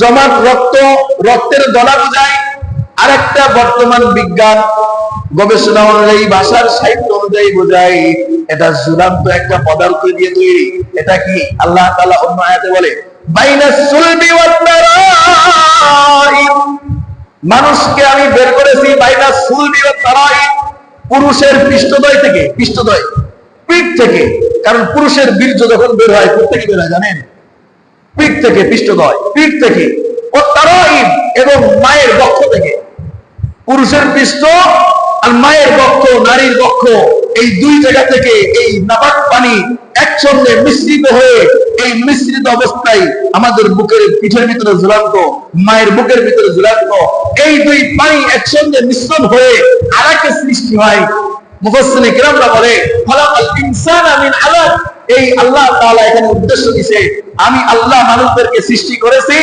জমাট রক্ত, রক্তের দলা বোঝায়। আরেকটা বর্তমান বিজ্ঞান গবেষণা অনুযায়ী, ভাষার সাহিত্য অনুযায়ী বোঝায় এটা চূড়ান্ত একটা পদার্থ দিয়ে তৈরি। এটা কি? আল্লাহ তাআলা অন্য আয়াতে বলে বাইনাস সুলবি ওয়াত তারাইব, মানুষকে আমি বের করেছি বাইনাস সুলবি ওয়াত তারাইব, পুরুষের পৃষ্ঠদ্বয় থেকে, পৃষ্ঠদ্বয় পিঠ থেকে। কারণ পুরুষের বীর্য যখন বের হয় কোথা থেকে বের হয় জানেন? পিঠ থেকে, পৃষ্ঠদ্বয় পিঠ থেকে। ওয়াত তারাইব, এবং মায়ের বক্ষ থেকে। পুরুষের পৃষ্ঠ আর মায়ের বক্ষ, নারীর বক্ষ, এই দুই জায়গা থেকে এই নাপাক পানি একসঙ্গে মিশ্রিত হয়ে এই মিশ্রিত অবস্থায় আমাদের বুকের পিঠের ভিতরে ঝুলান্ত, মায়ের বুকের ভিতরে ঝুলান্ত এই দুই পানি একসঙ্গে মিশ্রণ হয়ে আরেকটা সৃষ্টি হয়। মুফাসসিরিনে কিরামরা বলে খালাকাল ইনসানা মিন আলাক, এই আল্লাহ তাআলা এখানে উদ্দেশ্য দিয়েছে আমি আল্লাহ মানুষদেরকে সৃষ্টি করেছি